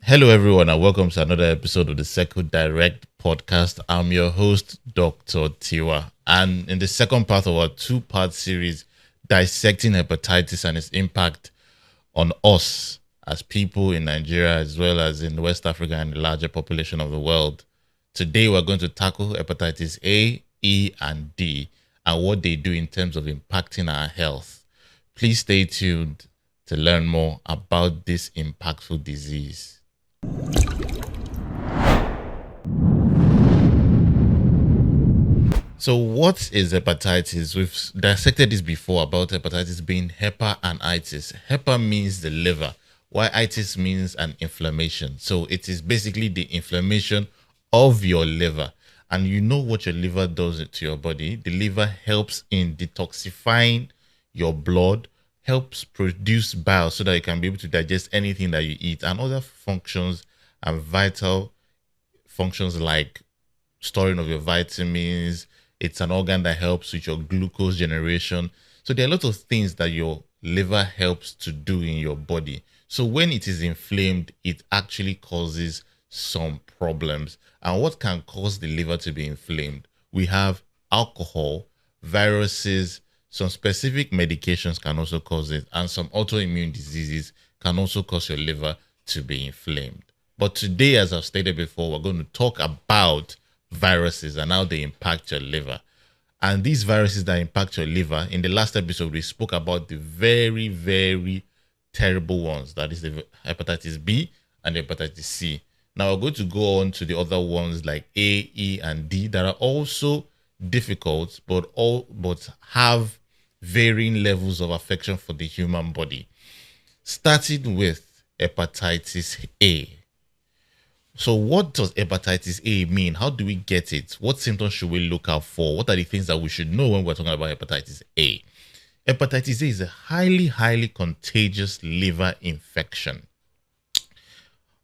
Hello, everyone, and welcome to another episode of the Circle Direct podcast. I'm your host, Dr. Tiwa. And in the second part of our two-part series, dissecting hepatitis and its impact on us as people in Nigeria, as well as in West Africa and the larger population of the world. Today, we're going to tackle hepatitis A, E, and D, and what they do in terms of impacting our health. Please stay tuned to learn more about this impactful disease. So what is hepatitis? We've dissected this before about hepatitis being hepa and itis. Hepa means the liver, while itis means an inflammation. So it is basically the inflammation of your liver. And you know what your liver does to your body. The liver helps in detoxifying your blood, helps produce bile so that you can be able to digest anything that you eat, and other functions and vital functions like storing of your vitamins. It's an organ that helps with your glucose generation. So there are a lot of things that your liver helps to do in your body. So when it is inflamed, it actually causes some problems. And what can cause the liver to be inflamed? We have alcohol, viruses, some specific medications can also cause it, and some autoimmune diseases can also cause your liver to be inflamed. But today, as I've stated before, we're going to talk about viruses and how they impact your liver. And these viruses that impact your liver, in the last episode, we spoke about the very, very terrible ones. That is the hepatitis B and the hepatitis C. Now we're going to go on to the other ones like A, E, and D that are also difficult, but have varying levels of affection for the human body. Starting with hepatitis A. So what does hepatitis A mean? How do we get it? What symptoms should we look out for? What are the things that we should know when we're talking about hepatitis A? Hepatitis A is a highly, highly contagious liver infection.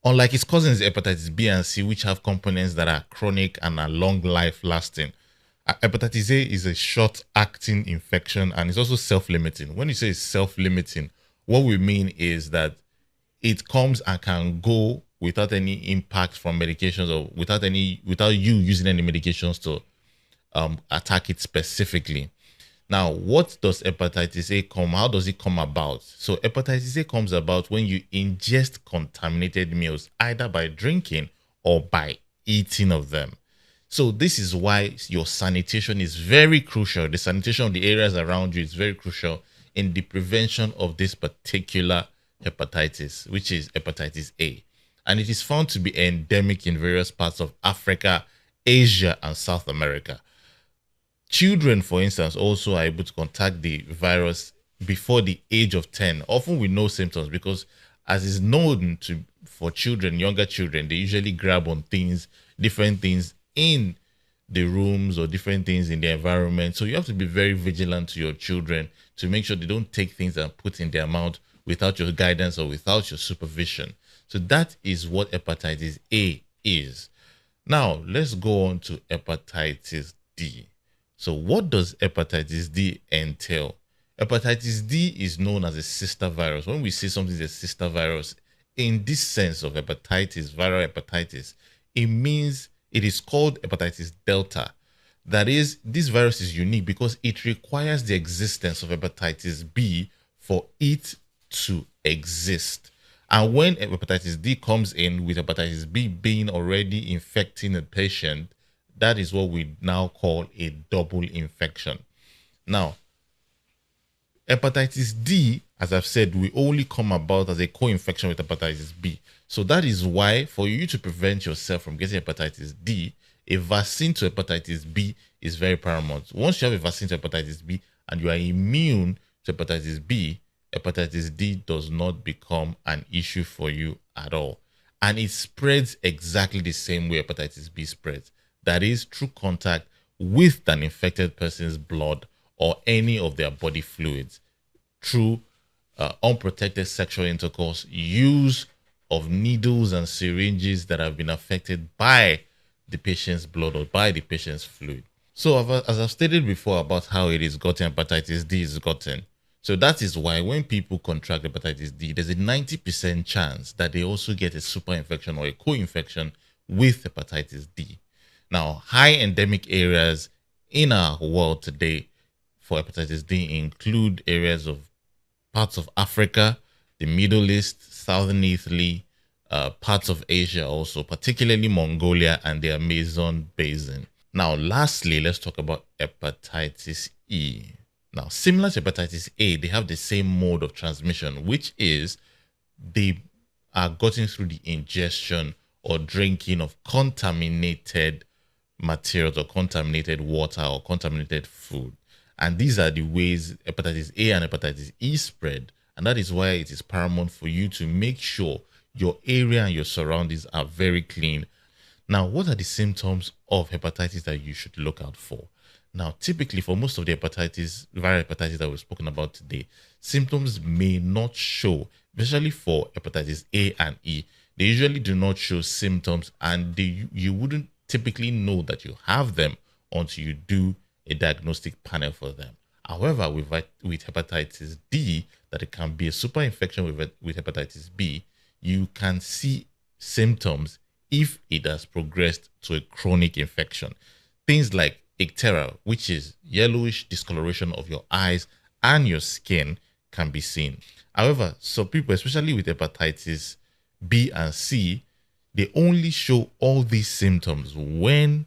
Unlike its cousins, hepatitis B and C, which have components that are chronic and are long life lasting, hepatitis A is a short-acting infection and it's also self-limiting. When you say self-limiting, what we mean is that it comes and can go without any impact from medications, or without you using any medications to attack it specifically. Now, what does hepatitis A how does it come about? So hepatitis A comes about when you ingest contaminated meals, either by drinking or by eating of them. So this is why your sanitation is very crucial. The sanitation of the areas around you is very crucial in the prevention of this particular hepatitis, which is hepatitis A. And it is found to be endemic in various parts of Africa, Asia, and South America. Children, for instance, also are able to contract the virus before the age of 10, often with no symptoms, because as is known for children, younger children, they usually grab on things, different things in the rooms or different things in the environment. So you have to be very vigilant to your children to make sure they don't take things and put in their mouth without your guidance or without your supervision. So that is what hepatitis A is. Now, let's go on to hepatitis D. So what does hepatitis D entail? Hepatitis D is known as a sister virus. When we say something is a sister virus, in this sense of hepatitis, viral hepatitis, it means it is called hepatitis delta. That is, this virus is unique because it requires the existence of hepatitis B for it to exist. And when hepatitis D comes in with hepatitis B being already infecting a patient, that is what we now call a double infection. Now, hepatitis D, as I've said, will only come about as a co-infection with hepatitis B. So that is why, for you to prevent yourself from getting hepatitis D, a vaccine to hepatitis B is very paramount. Once you have a vaccine to hepatitis B and you are immune to hepatitis B, hepatitis D does not become an issue for you at all. And it spreads exactly the same way hepatitis B spreads. That is, through contact with an infected person's blood or any of their body fluids, through unprotected sexual intercourse, use of needles and syringes that have been affected by the patient's blood or by the patient's fluid. So as I've stated before about how it is gotten, hepatitis D is gotten. So that is why when people contract hepatitis D, there's a 90% chance that they also get a super infection or a co-infection with hepatitis D. Now, high endemic areas in our world today for hepatitis D include areas of parts of Africa, the Middle East, southern Italy, parts of Asia also, particularly Mongolia and the Amazon basin. Now, lastly, let's talk about hepatitis E. Now, similar to hepatitis A, they have the same mode of transmission, which is they are gotten through the ingestion or drinking of contaminated materials or contaminated water or contaminated food. And these are the ways hepatitis A and hepatitis E spread. And that is why it is paramount for you to make sure your area and your surroundings are very clean. Now, what are the symptoms of hepatitis that you should look out for? Now, typically for most of the viral hepatitis that we've spoken about today, symptoms may not show, especially for hepatitis A and E. They usually do not show symptoms, and you wouldn't typically know that you have them until you do a diagnostic panel for them. However, with hepatitis D, that it can be a super infection with hepatitis B, you can see symptoms if it has progressed to a chronic infection. Things like icteria, which is yellowish discoloration of your eyes and your skin, can be seen. However, some people, especially with hepatitis B and C, they only show all these symptoms when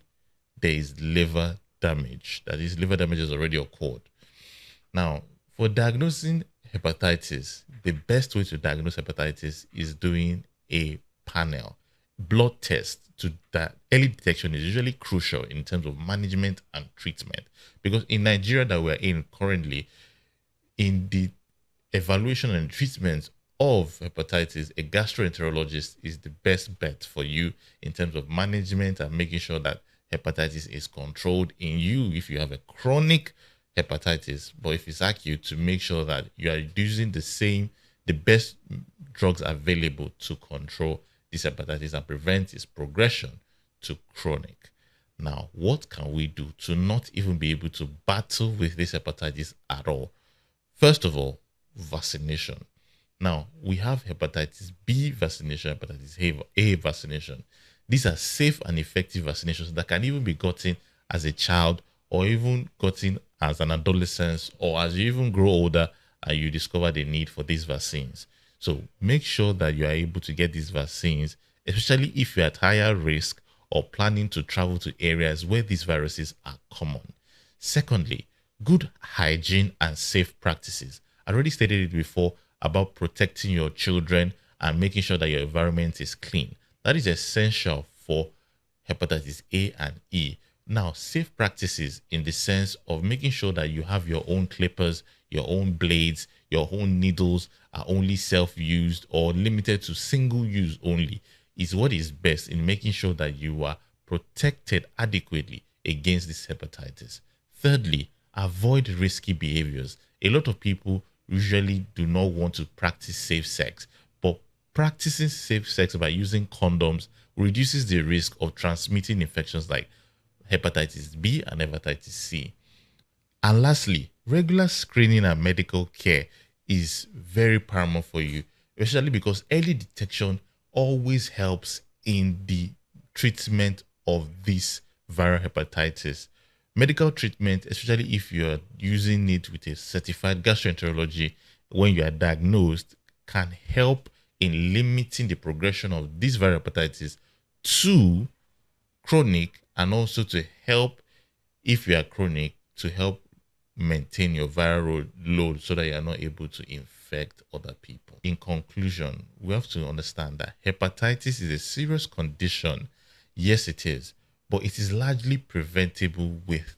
there is liver damage. That is, liver damage has already occurred. Now, for diagnosing hepatitis, the best way to diagnose hepatitis is doing a panel blood test. To that, early detection is usually crucial in terms of management and treatment, because in Nigeria that we're in currently, in the evaluation and treatment of hepatitis, a gastroenterologist is the best bet for you in terms of management and making sure that hepatitis is controlled in you if you have a chronic hepatitis, but if it's acute, to make sure that you are using the best drugs available to control this hepatitis and prevent its progression to chronic. Now, what can we do to not even be able to battle with this hepatitis at all? First of all, vaccination. Now, we have hepatitis B vaccination, hepatitis A vaccination. These are safe and effective vaccinations that can even be gotten as a child or even gotten as an adolescent, or as you even grow older and you discover the need for these vaccines. So make sure that you are able to get these vaccines, especially if you're at higher risk or planning to travel to areas where these viruses are common. Secondly, good hygiene and safe practices. I already stated it before about protecting your children and making sure that your environment is clean. That is essential for hepatitis A and E. Now, safe practices in the sense of making sure that you have your own clippers, your own blades, your own needles are only self-used or limited to single use only, is what is best in making sure that you are protected adequately against this hepatitis. Thirdly, avoid risky behaviors. A lot of people usually do not want to practice safe sex, but practicing safe sex by using condoms reduces the risk of transmitting infections like hepatitis B and hepatitis C. And lastly, regular screening and medical care is very paramount for you, especially because early detection always helps in the treatment of this viral hepatitis. Medical treatment, especially if you're using it with a certified gastroenterology when you are diagnosed, can help in limiting the progression of this viral hepatitis to chronic, and also to help, if you are chronic, to help maintain your viral load so that you are not able to infect other people. In conclusion, we have to understand that hepatitis is a serious condition. Yes, it is, but it is largely preventable with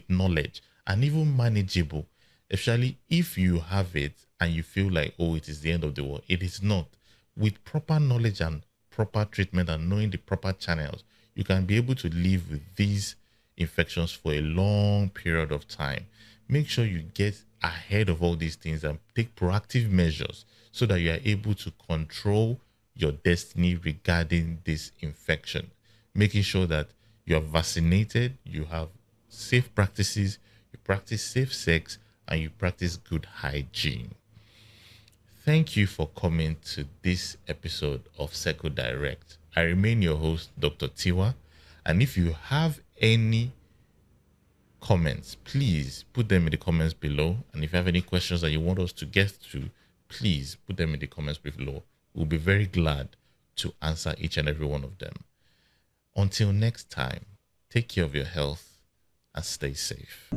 knowledge and even manageable, especially if you have it and you feel like, oh, it is the end of the world. It is not. With proper knowledge and proper treatment and knowing the proper channels, you can be able to live with these infections for a long period of time. Make sure you get ahead of all these things and take proactive measures so that you are able to control your destiny regarding this infection. Making sure that you are vaccinated, you have safe practices, you practice safe sex, and you practice good hygiene. Thank you for coming to this episode of Seco Direct. I remain your host, Dr. Tiwa. And if you have any comments, please put them in the comments below. And if you have any questions that you want us to get to, please put them in the comments below. We'll be very glad to answer each and every one of them. Until next time, take care of your health and stay safe.